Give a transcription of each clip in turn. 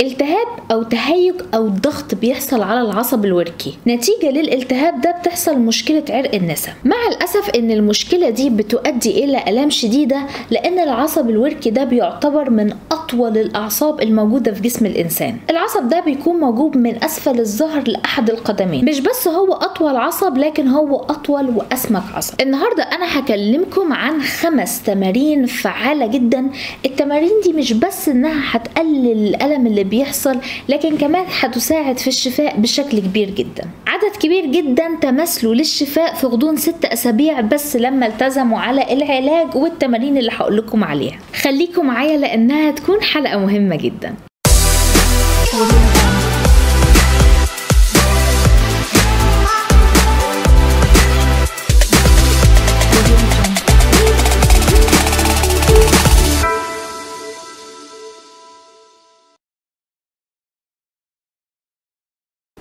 التهاب او تهيج او ضغط بيحصل على العصب الوركي. نتيجة للالتهاب ده بتحصل مشكلة عرق النسا. مع الاسف ان المشكلة دي بتؤدي الى الام شديدة، لان العصب الوركي ده بيعتبر من اطول الاعصاب الموجودة في جسم الانسان. العصب ده بيكون موجود من اسفل الظهر لاحد القدمين. مش بس هو اطول عصب، لكن هو اطول واسمك عصب. النهاردة انا هكلمكم عن 5 تمارين فعالة جدا. التمارين دي مش بس انها هتقلل الالم اللي بيحصل، لكن كمان هتساعد في الشفاء بشكل كبير جدا. عدد كبير جدا تمثلوا للشفاء في غضون 6 أسابيع بس لما التزموا على العلاج والتمارين اللي هقول لكم عليها. خليكم معايا لانها تكون حلقة مهمة جدا.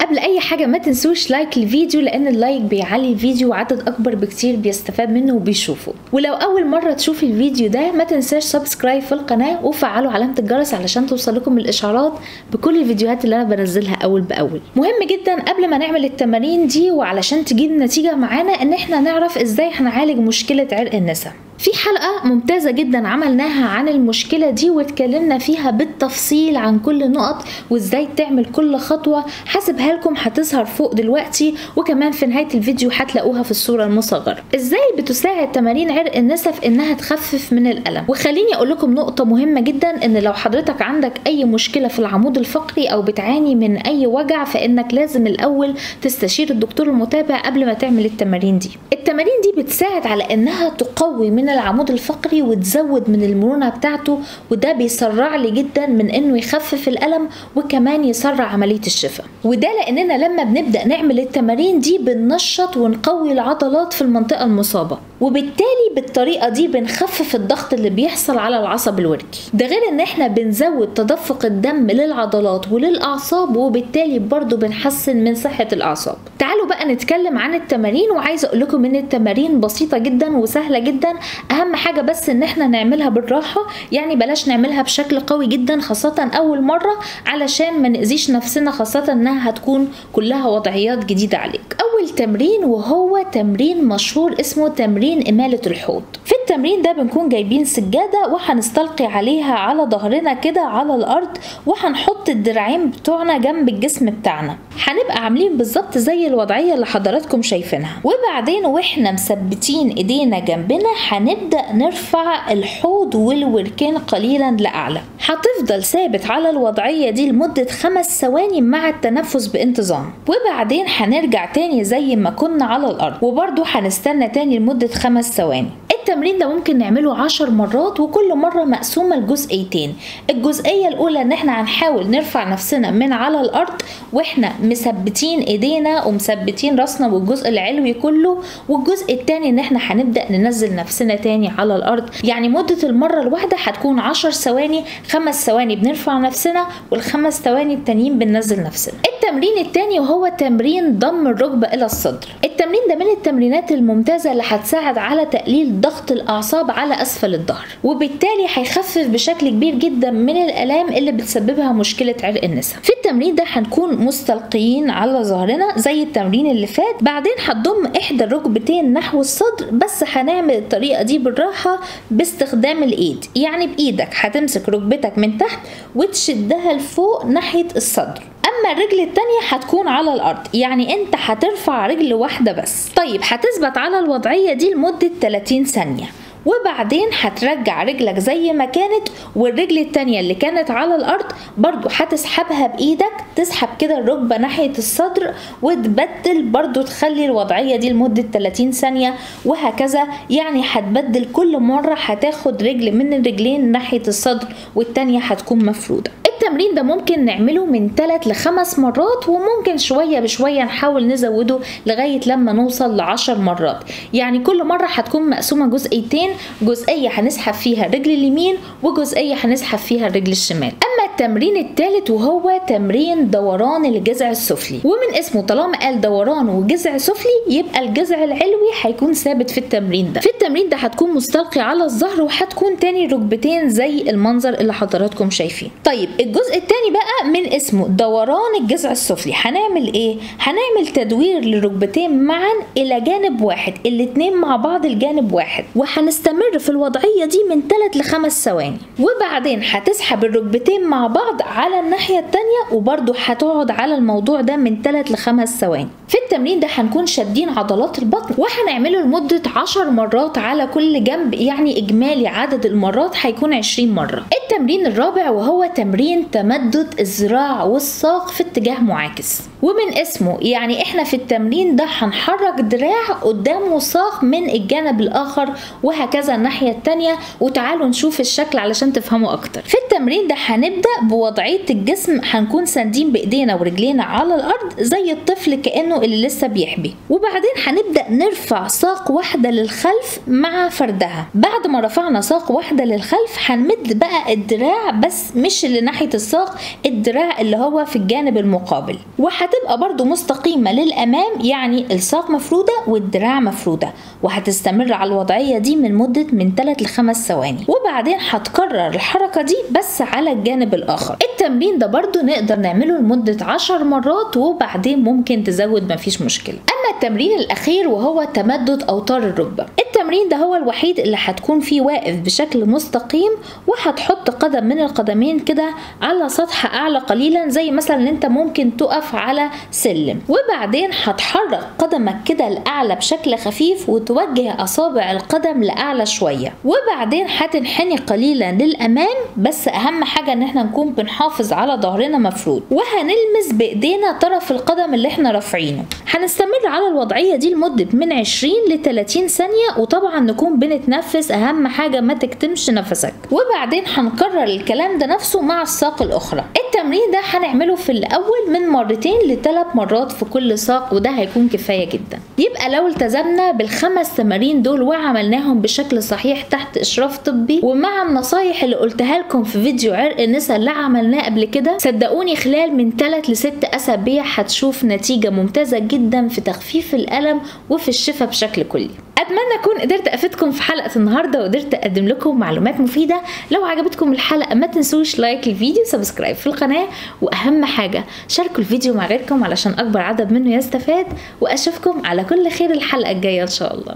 قبل اي حاجه ما تنسوش لايك الفيديو، لان اللايك بيعلي الفيديو وعدد اكبر بكتير بيستفاد منه وبيشوفه. ولو اول مره تشوف الفيديو ده ما تنساش سبسكرايب في القناه وفعلوا علامه الجرس علشان توصلكم الاشعارات بكل الفيديوهات اللي انا بنزلها اول باول. مهم جدا قبل ما نعمل التمارين دي وعلشان تجيب نتيجه معانا ان احنا نعرف ازاي هنعالج مشكله عرق النسا. في حلقة ممتازة جدا عملناها عن المشكلة دي واتكلمنا فيها بالتفصيل عن كل النقط وازاي تعمل كل خطوة. هسيبها لكم هتظهر فوق دلوقتي، وكمان في نهاية الفيديو هتلاقوها في الصورة المصغرة. ازاي بتساعد تمارين عرق النسا في انها تخفف من الألم. وخليني اقول لكم نقطة مهمة جدا، ان لو حضرتك عندك اي مشكلة في العمود الفقري او بتعاني من اي وجع، فانك لازم الاول تستشير الدكتور المتابع قبل ما تعمل التمارين دي. التمارين دي بتساعد على انها تقوي من العمود الفقري وتزود من المرونة بتاعته، وده بيسرع لي جدا من انه يخفف الألم وكمان يسرع عملية الشفاء. وده لاننا لما بنبدأ نعمل التمارين دي بننشط ونقوي العضلات في المنطقة المصابة، وبالتالي بالطريقة دي بنخفف الضغط اللي بيحصل على العصب الوركي. ده غير ان احنا بنزود تدفق الدم للعضلات وللأعصاب، وبالتالي برضو بنحسن من صحة الأعصاب. تعالوا بقى نتكلم عن التمارين، وعايزة اقول لكم ان التمارين بسيطة جدا وسهلة جدا. اهم حاجة بس ان احنا نعملها بالراحة، يعني بلاش نعملها بشكل قوي جدا خاصة اول مرة علشان ما نأذيش نفسنا، خاصة انها هتكون كلها وضعيات جديدة عليك. اول تمرين وهو تمرين مشهور اسمه تمرين إمالة الحوض. في التمرين ده بنكون جايبين سجادة وهنستلقي عليها على ظهرنا كده على الارض، وهنحط الدراعين بتوعنا جنب الجسم بتاعنا. هنبقى عاملين بالظبط زي الوضعية اللي حضراتكم شايفينها، وبعدين واحنا مثبتين ايدينا جنبنا هنبدأ نرفع الحوض والوركين قليلا لأعلى. هتفضل ثابت على الوضعية دي لمدة 5 ثواني مع التنفس بانتظام، وبعدين هنرجع تاني زي ما كنا على الأرض، وبرضو هنستنى تاني لمدة 5 ثواني. التمرين ده ممكن نعمله 10 مرات، وكل مرة مقسومة لجزئيتين. الجزئية الأولى إن احنا هنحاول نرفع نفسنا من على الأرض واحنا مثبتين ايدينا ومثبتين راسنا والجزء العلوي كله، والجزء التاني إن احنا هنبدأ ننزل نفسنا تاني على الأرض. يعني مدة المرة الواحدة هتكون 10 ثواني، 5 ثواني بنرفع نفسنا وال5 ثواني التانيين بننزل نفسنا. التمرين التاني وهو تمرين ضم الركبة إلى الصدر. التمرين ده من التمرينات الممتازة اللي هتساعد على تقليل ضغط الأعصاب على أسفل الظهر، وبالتالي هيخفف بشكل كبير جدا من الآلام اللي بتسببها مشكلة عرق النسا. في التمرين ده هنكون مستلقيين على ظهرنا زي التمرين اللي فات، بعدين هتضم إحدى الركبتين نحو الصدر، بس هنعمل الطريقة دي بالراحة باستخدام الإيد. يعني بإيدك هتمسك ركبتك من تحت وتشدها لفوق ناحية الصدر، اما الرجل التانية هتكون على الارض، يعني انت هترفع رجل واحدة بس. طيب هتثبت على الوضعية دي لمدة 30 ثانية، وبعدين هترجع رجلك زي ما كانت، والرجل التانية اللي كانت على الارض برضو هتسحبها بايدك، تسحب كده الركبة ناحية الصدر وتبدل برضو تخلي الوضعية دي لمدة 30 ثانية، وهكذا. يعني هتبدل كل مرة هتاخد رجل من الرجلين ناحية الصدر والتانية هتكون مفرودة. التمرين ده ممكن نعمله من 3 ل5 مرات، وممكن شوية بشوية نحاول نزوده لغاية لما نوصل ل10 مرات. يعني كل مرة هتكون مقسومة جزئيتين، جزئية هنسحب فيها الرجل اليمين وجزئية هنسحب فيها الرجل الشمال. أما التمرين الثالث وهو تمرين دوران الجذع السفلي، ومن اسمه طالما قال دوران وجذع سفلي يبقى الجذع العلوي هيكون ثابت في التمرين ده. في التمرين ده هتكون مستلقي على الظهر وهتكون تاني ركبتين زي المنظر اللي حضراتكم شايفين. طيب الجزء الثاني بقى من اسمه دوران الجذع السفلي، هنعمل ايه؟ هنعمل تدوير للركبتين معا الى جانب واحد، الاتنين مع بعض الجانب واحد، وهنستمر في الوضعيه دي من 3 ل 5 ثواني، وبعدين هتسحب الركبتين مع بعض على الناحيه الثانيه وبرده هتقعد على الموضوع ده من 3 ل 5 ثواني. في التمرين ده هنكون شادين عضلات البطن وهنعمله لمده 10 مرات على كل جنب، يعني اجمالي عدد المرات هيكون 20 مره. التمرين الرابع وهو تمرين تمدد الذراع والساق في اتجاه معاكس، ومن اسمه يعني احنا في التمرين ده هنحرك دراع قدام وساق من الجانب الاخر وهكذا الناحيه الثانيه، وتعالوا نشوف الشكل علشان تفهموا اكتر. في التمرين ده هنبدا بوضعيه الجسم، هنكون ساندين بايدينا ورجلينا على الارض زي الطفل كانه اللي لسه بيحبي، وبعدين هنبدا نرفع ساق واحده للخلف مع فردها. بعد ما رفعنا ساق واحده للخلف هنمد بقى الدراع، بس مش اللي ناحيه الساق، الدراع اللي هو في الجانب المقابل، وهتبقى برضو مستقيمه للامام، يعني الساق مفروده والدراع مفروده، وهتستمر على الوضعيه دي من مده من 3 ل 5 ثواني، وبعدين هتكرر الحركه دي بس على الجانب الاخر. التمرين ده برضو نقدر نعمله لمده 10 مرات وبعدين ممكن تزود مفيش مشكله. اما التمرين الاخير وهو تمدد اوتار الركبه، التمرين ده هو الوحيد اللي هتكون فيه واقف بشكل مستقيم، وهتحط قدم من القدمين كده على سطح اعلى قليلا، زي مثلا ان انت ممكن تقف على سلم، وبعدين هتحرك قدمك كده لاعلى بشكل خفيف وتوجه اصابع القدم لاعلى شويه، وبعدين هتنحني قليلا للامام، بس اهم حاجه ان احنا نكون بنحافظ على ظهرنا مفرود، وهنلمس بايدينا طرف القدم اللي احنا رافعينه. هنستمر على الوضعيه دي لمده من 20 ل 30 ثانيه، وطبعا نكون بنتنفس، اهم حاجه ما تكتمش نفسك، وبعدين هنكرر الكلام ده نفسه مع الساق الاخرى. التمرين ده هنعمله في الاول من 2 ل 3 مرات في كل ساق، وده هيكون كفايه جدا. يبقى لو التزمنا بالخمس تمارين دول وعملناهم بشكل صحيح تحت اشراف طبي ومع النصايح اللي قلتها لكم في فيديو عرق النساء اللي عملناه قبل كده، صدقوني خلال من 3 ل 6 اسابيع هتشوف نتيجه ممتازه جدا في تخفيف الالم وفي الشفاء بشكل كلي. اتمنى اكون قدرت افيدكم في حلقه النهارده وقدرت اقدم لكم معلومات مفيده. لو عجبتكم الحلقه ما تنسوش لايك الفيديو، سبسكرايب في القناه، واهم حاجه شاركوا الفيديو مع غيركم علشان اكبر عدد منه يستفاد، واشوفكم على كل خير الحلقه الجايه ان شاء الله.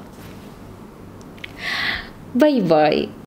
باي باي.